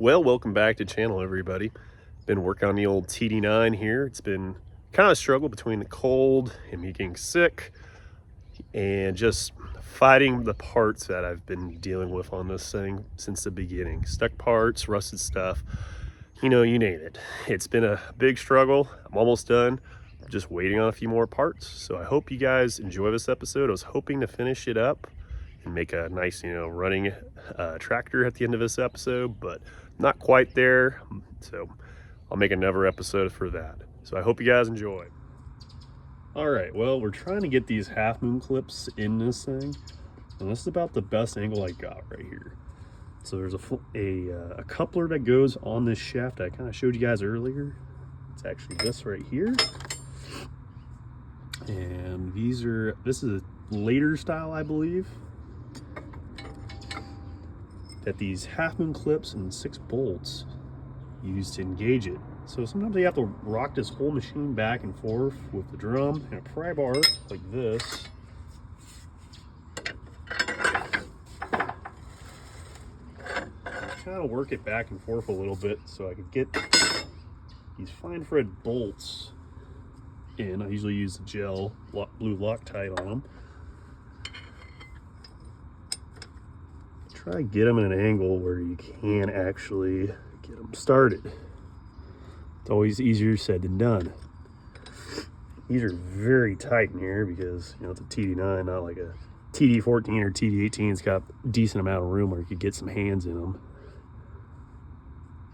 Well, welcome back to the channel, everybody. Been working on the old TD9 here. It's been kind of a struggle between the cold and me getting sick and just fighting the parts that I've been dealing with on this thing since the beginning. Stuck parts, rusted stuff, you name it. It's been a big struggle. I'm almost done. I'm just waiting on a few more parts. So I hope you guys enjoy this episode. I was hoping to finish it up and make a nice, running tractor at the end of this episode, but not quite there. So I'll make another episode for that. So I hope you guys enjoy. All right, well, we're trying to get these half moon clips in this thing, and this is about the best angle I got right here. So there's a coupler that goes on this shaft I kind of showed you guys earlier. It's actually this right here. And this is a later style, I believe, that these half moon clips and 6 bolts used to engage it. So sometimes you have to rock this whole machine back and forth with the drum and a pry bar like this. Kind of work it back and forth a little bit so I could get these fine thread bolts in. I usually use the gel blue Loctite on them. Try to get them in an angle where you can actually get them started. It's always easier said than done. These are very tight in here because it's a TD9, not like a TD14 or TD18. It's got a decent amount of room where you could get some hands in them.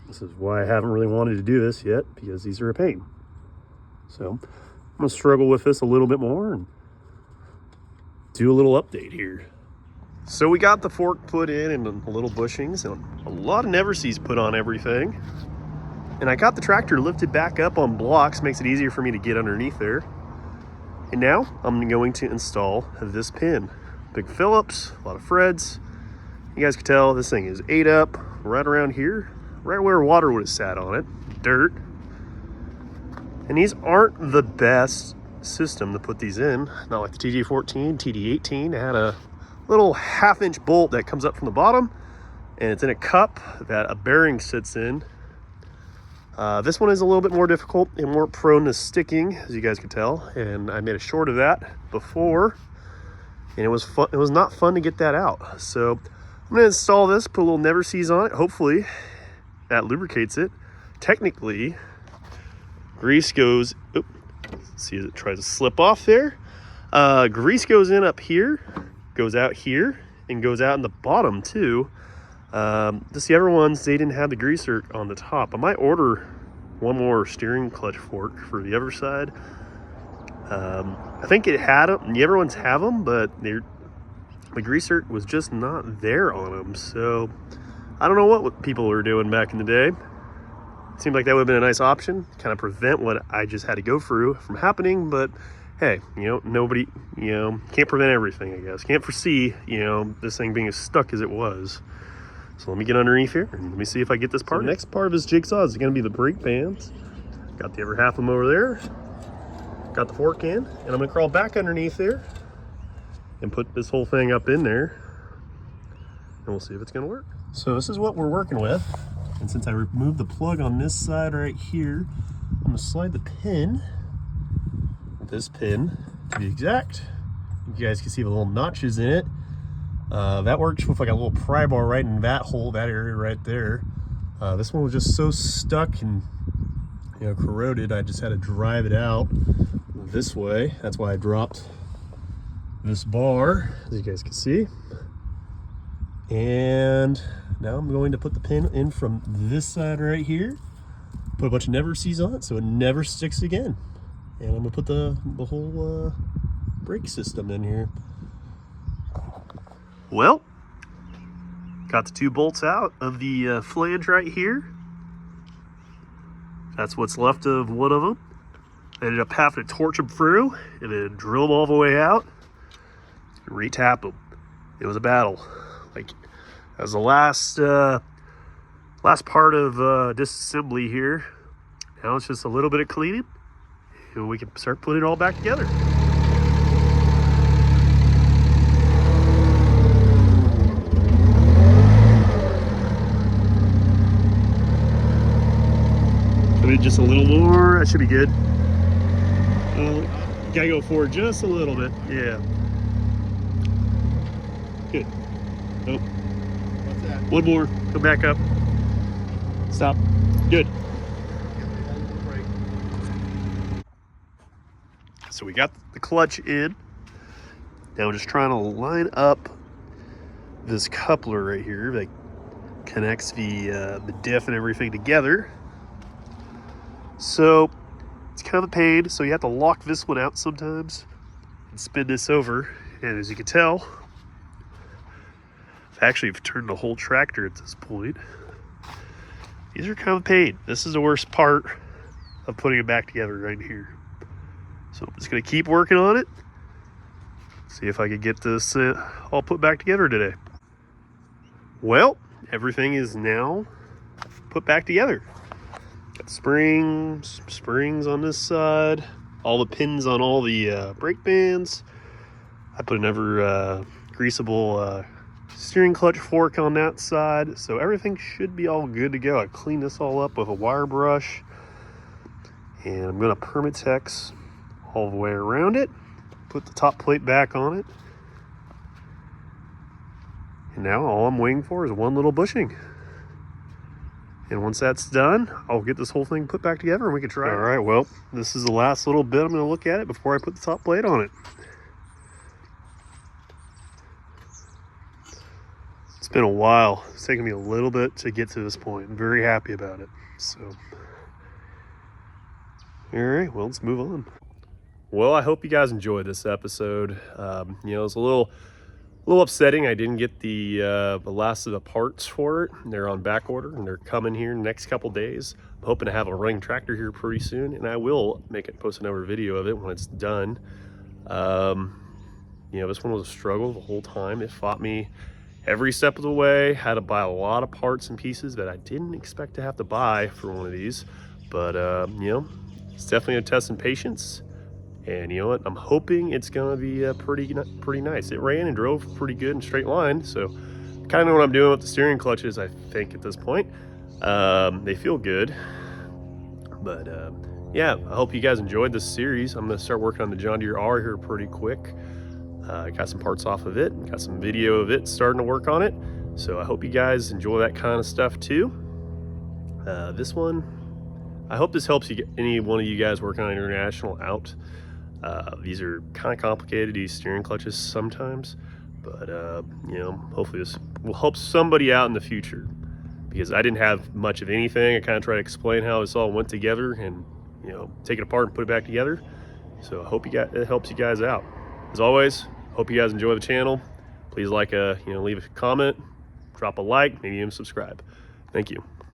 This is why I haven't really wanted to do this yet, because these are a pain. So I'm gonna struggle with this a little bit more and do a little update here. So we got the fork put in and a little bushings and a lot of never-sees put on everything. And I got the tractor lifted back up on blocks, makes it easier for me to get underneath there. And now I'm going to install this pin. Big Phillips, a lot of threads. You guys can tell this thing is 8 up right around here, right where water would have sat on it, dirt. And these aren't the best system to put these in, not like the TD14, TD18. It had a little 1/2-inch bolt that comes up from the bottom, and it's in a cup that a bearing sits in. This one is a little bit more difficult and more prone to sticking, as you guys can tell, and I made a short of that before, and it was fun. It was not fun to get that out. So I'm going to install this, put a little never sees on it. Hopefully that lubricates it. Technically, grease goes, see as it tries to slip off there. Grease goes in up here, goes out here, and goes out in the bottom too. Just the other ones, they didn't have the greaser on the top. I might order one more steering clutch fork for the other side. I think it had them, the other ones have them, but the greaser was just not there on them. So I don't know what people were doing back in the day. It seemed like that would have been a nice option, kind of prevent what I just had to go through from happening. But hey, nobody, can't prevent everything, I guess. Can't foresee, this thing being as stuck as it was. So let me get underneath here and let me see if I get this part. So the next part of this jigsaw is going to be the brake bands. Got the other half of them over there. Got the fork in, and I'm going to crawl back underneath there and put this whole thing up in there, and we'll see if it's going to work. So this is what we're working with. And since I removed the plug on this side right here, I'm going to slide the pin, this pin to be exact. You guys can see the little notches in it. That works with like a little pry bar right in that hole, that area right there. This one was just so stuck and corroded, I just had to drive it out this way. That's why I dropped this bar, as you guys can see. And now I'm going to put the pin in from this side right here, put a bunch of never sees on it so it never sticks again. And I'm gonna put the whole brake system in here. Well, got the 2 bolts out of the flange right here. That's what's left of one of them. I ended up having to torch them through and then drill them all the way out and retap them. It was a battle. Like, that was the last part of disassembly here. Now it's just a little bit of cleaning, and we can start putting it all back together. just a little more. That should be good. Gotta go forward just a little bit. Yeah. Good. Oh. What's that? One more. Come back up. Stop. Good. So we got the clutch in. Now I'm just trying to line up this coupler right here that connects the diff and everything together. So it's kind of a pain. So you have to lock this one out sometimes and spin this over. And as you can tell, I've actually turned the whole tractor at this point. These are kind of a pain. This is the worst part of putting it back together right here. So I'm just gonna keep working on it. See if I can get this all put back together today. Well, everything is now put back together. Got springs on this side, all the pins on all the brake bands. I put another greasable steering clutch fork on that side, so everything should be all good to go. I cleaned this all up with a wire brush, and I'm gonna Permatex all the way around it, put the top plate back on it, and now all I'm waiting for is one little bushing. And once that's done, I'll get this whole thing put back together and we can try it. All right, well, this is the last little bit I'm gonna look at it before I put the top plate on it. It's been a while. It's taken me a little bit to get to this point. I'm very happy about it. So, all right, well, let's move on. Well, I hope you guys enjoyed this episode. You know, it's a little upsetting. I didn't get the last of the parts for it. They're on back order and they're coming here in the next couple days. I'm hoping to have a running tractor here pretty soon, and I will post another video of it when it's done. You know, this one was a struggle the whole time. It fought me every step of the way. Had to buy a lot of parts and pieces that I didn't expect to have to buy for one of these. But you know, it's definitely a test in patience. And you know what? I'm hoping it's gonna be pretty nice. It ran and drove pretty good in straight line, so kind of know what I'm doing with the steering clutches, I think, at this point. They feel good, but yeah, I hope you guys enjoyed this series. I'm gonna start working on the John Deere R here pretty quick. I got some parts off of it, got some video of it starting to work on it. So I hope you guys enjoy that kind of stuff too. This one, I hope this helps you get any one of you guys working on international out. These are kind of complicated, these steering clutches sometimes, but you know, hopefully this will help somebody out in the future, because I didn't have much of anything. I kind of try to explain how this all went together and, you know, take it apart and put it back together. So I hope it helps you guys out. As always, hope you guys enjoy the channel. Please leave a comment, drop a like, maybe even subscribe. Thank you.